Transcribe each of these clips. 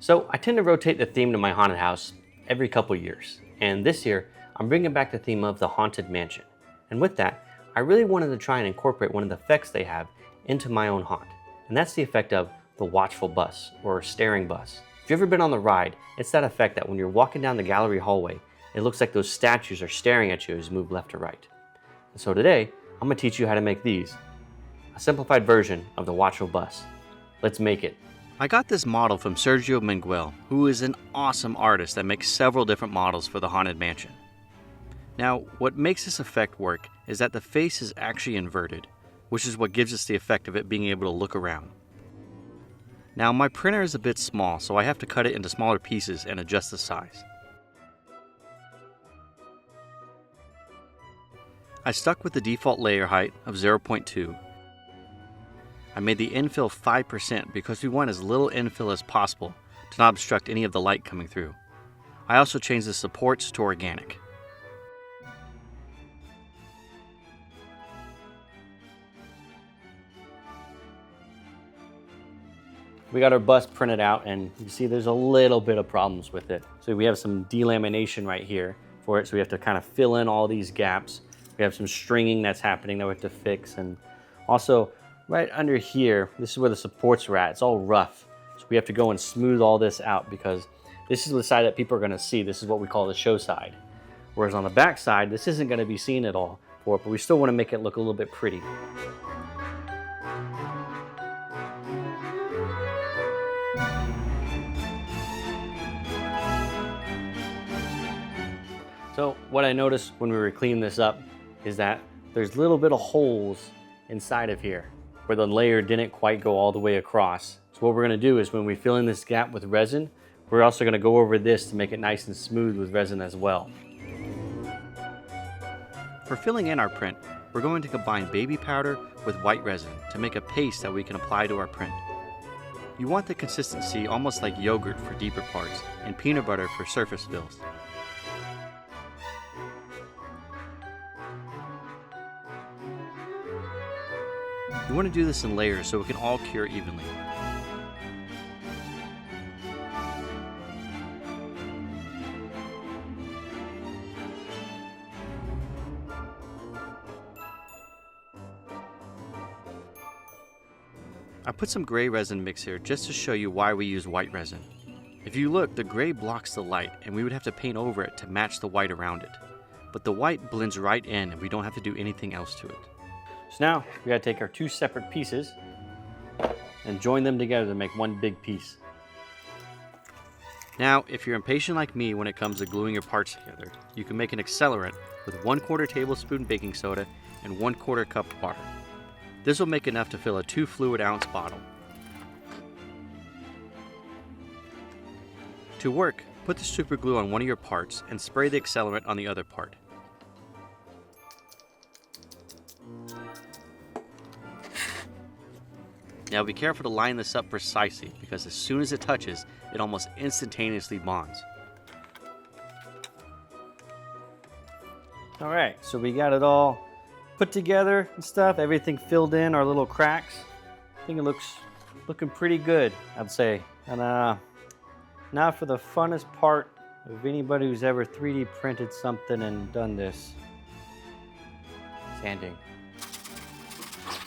So I tend to rotate the theme to my haunted house every couple years, and this year I'm bringing back the theme of the Haunted Mansion. And with that, I really wanted to try and incorporate one of the effects they have into my own haunt, and that's the effect of the Watchful Busts, or staring bus. If you've ever been on the ride, it's that effect that when you're walking down the gallery hallway, it looks like those statues are staring at you as you move left to right. And so today, I'm going to teach you how to make these, a simplified version of the Watchful Bust. Let's make it. I got this model from Sergio Mengual, who is an awesome artist that makes several different models for the Haunted Mansion. Now, what makes this effect work is that the face is actually inverted, which is what gives us the effect of it being able to look around. Now, my printer is a bit small, so I have to cut it into smaller pieces and adjust the size. I stuck with the default layer height of 0.2. I made the infill 5% because we want as little infill as possible to not obstruct any of the light coming through. I also changed the supports to organic. We got our bust printed out, and you see there's a little bit of problems with it. So we have some delamination right here for it, so we have to kind of fill in all these gaps. We have some stringing that's happening that we have to fix, and also right under here, this is where the supports are at. It's all rough. So we have to go and smooth all this out because this is the side that people are gonna see. This is what we call the show side. Whereas on the back side, this isn't gonna be seen at all for it, but we still wanna make it look a little bit pretty. So what I noticed when we were cleaning this up is that there's a little bit of holes inside of here where the layer didn't quite go all the way across. So what we're gonna do is when we fill in this gap with resin, we're also gonna go over this to make it nice and smooth with resin as well. For filling in our print, we're going to combine baby powder with white resin to make a paste that we can apply to our print. You want the consistency almost like yogurt for deeper parts and peanut butter for surface fills. You want to do this in layers so it can all cure evenly. I put some gray resin mix here just to show you why we use white resin. If you look, the gray blocks the light and we would have to paint over it to match the white around it. But the white blends right in and we don't have to do anything else to it. So now we gotta take our two separate pieces and join them together to make one big piece. Now, if you're impatient like me when it comes to gluing your parts together, you can make an accelerant with 1/4 tablespoon baking soda and 1/4 cup water. This will make enough to fill a 2 fluid ounce bottle. To work, put the super glue on one of your parts and spray the accelerant on the other part. Now be careful to line this up precisely because as soon as it touches, it almost instantaneously bonds. All right, so we got it all put together and stuff, everything filled in, our little cracks. I think it looking pretty good, I'd say. And now for the funnest part of anybody who's ever 3D printed something and done this. Sanding.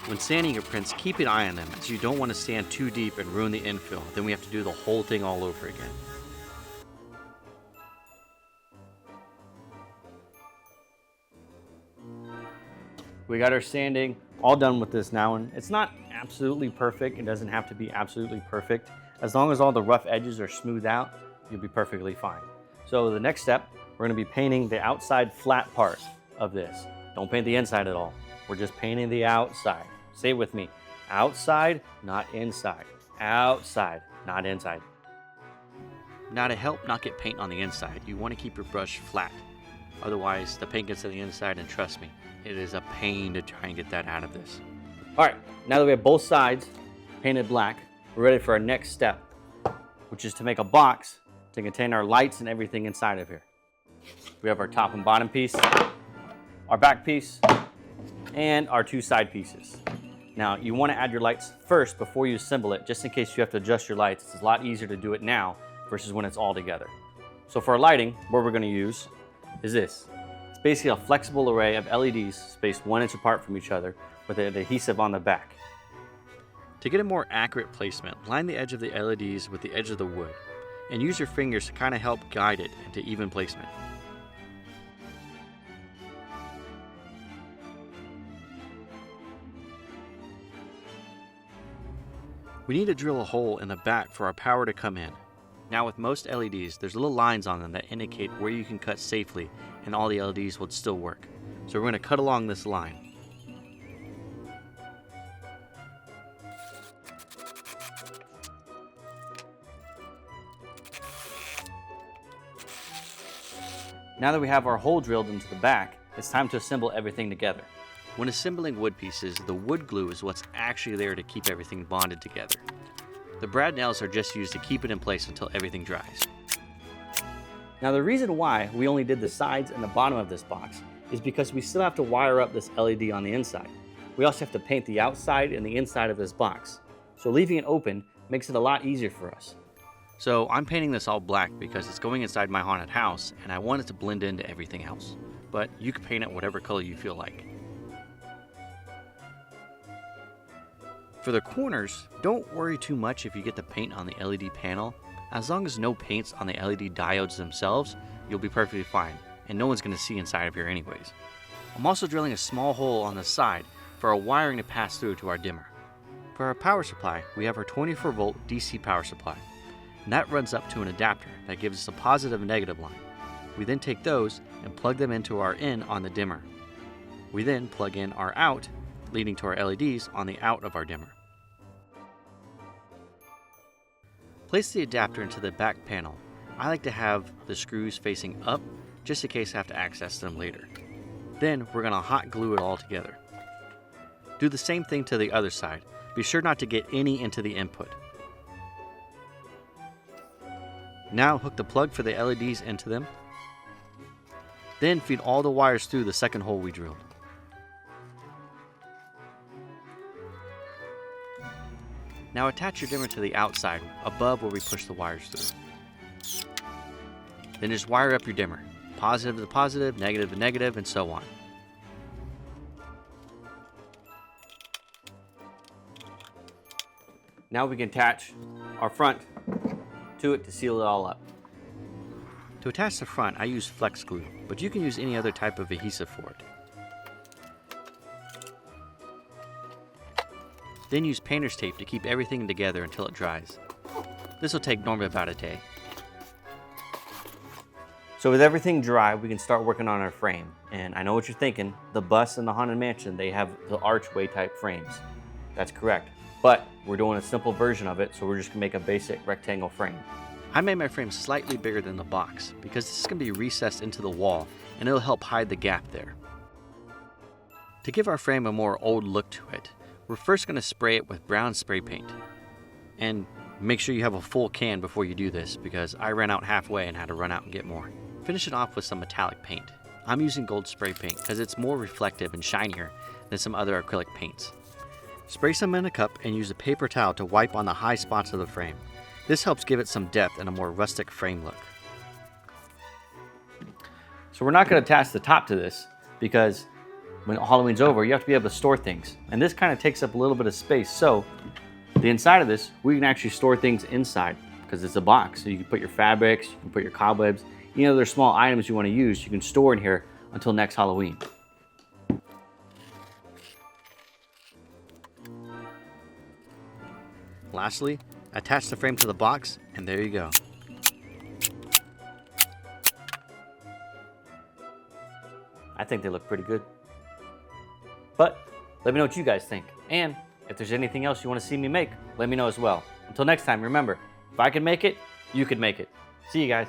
When sanding your prints, keep an eye on them as you don't want to sand too deep and ruin the infill. Then we have to do the whole thing all over again. We got our sanding all done with this now, and it's not absolutely perfect. It doesn't have to be absolutely perfect. As long as all the rough edges are smoothed out, you'll be perfectly fine. So the next step, we're gonna be painting the outside flat part of this. Don't paint the inside at all. We're just painting the outside. Say it with me. Outside, not inside. Outside, not inside. Now to help not get paint on the inside, you want to keep your brush flat. Otherwise, the paint gets on the inside, and trust me, it is a pain to try and get that out of this. All right, now that we have both sides painted black, we're ready for our next step, which is to make a box to contain our lights and everything inside of here. We have our top and bottom piece, our back piece, and our two side pieces. Now, you want to add your lights first before you assemble it, just in case you have to adjust your lights. It's a lot easier to do it now versus when it's all together. So for our lighting, what we're going to use is this. It's basically a flexible array of LEDs spaced 1 inch apart from each other with an adhesive on the back. To get a more accurate placement, line the edge of the LEDs with the edge of the wood and use your fingers to kind of help guide it into even placement. We need to drill a hole in the back for our power to come in. Now with most LEDs, there's little lines on them that indicate where you can cut safely and all the LEDs would still work. So we're going to cut along this line. Now that we have our hole drilled into the back, it's time to assemble everything together. When assembling wood pieces, the wood glue is what's actually there to keep everything bonded together. The brad nails are just used to keep it in place until everything dries. Now the reason why we only did the sides and the bottom of this box is because we still have to wire up this LED on the inside. We also have to paint the outside and the inside of this box. So leaving it open makes it a lot easier for us. So I'm painting this all black because it's going inside my haunted house and I want it to blend into everything else. But you can paint it whatever color you feel like. For the corners, don't worry too much if you get the paint on the LED panel. As long as no paint's on the LED diodes themselves, you'll be perfectly fine, and no one's going to see inside of here anyways. I'm also drilling a small hole on the side for our wiring to pass through to our dimmer. For our power supply, we have our 24-volt DC power supply, and that runs up to an adapter that gives us a positive and negative line. We then take those and plug them into our in on the dimmer. We then plug in our out, leading to our LEDs on the out of our dimmer. Place the adapter into the back panel. I like to have the screws facing up just in case I have to access them later. Then we're going to hot glue it all together. Do the same thing to the other side. Be sure not to get any into the input. Now hook the plug for the LEDs into them. Then feed all the wires through the second hole we drilled. Now attach your dimmer to the outside, above where we push the wires through. Then just wire up your dimmer, positive to positive, negative to negative, and so on. Now we can attach our front to it to seal it all up. To attach the front, I use flex glue, but you can use any other type of adhesive for it. Then use painter's tape to keep everything together until it dries. This will take normally about a day. So with everything dry, we can start working on our frame. And I know what you're thinking, the bus in the Haunted Mansion, they have the archway type frames. That's correct. But we're doing a simple version of it, so we're just gonna make a basic rectangle frame. I made my frame slightly bigger than the box because this is gonna be recessed into the wall and it'll help hide the gap there. To give our frame a more old look to it, we're first going to spray it with brown spray paint. And make sure you have a full can before you do this because I ran out halfway and had to run out and get more. Finish it off with some metallic paint. I'm using gold spray paint because it's more reflective and shinier than some other acrylic paints. Spray some in a cup and use a paper towel to wipe on the high spots of the frame. This helps give it some depth and a more rustic frame look. So we're not going to attach the top to this because when Halloween's over, you have to be able to store things. And this kind of takes up a little bit of space. So the inside of this, we can actually store things inside because it's a box. So you can put your fabrics, you can put your cobwebs, any other small items you want to use, you can store in here until next Halloween. Lastly, attach the frame to the box, and there you go. I think they look pretty good. But let me know what you guys think. And if there's anything else you want to see me make, let me know as well. Until next time, remember, if I can make it, you can make it. See you guys.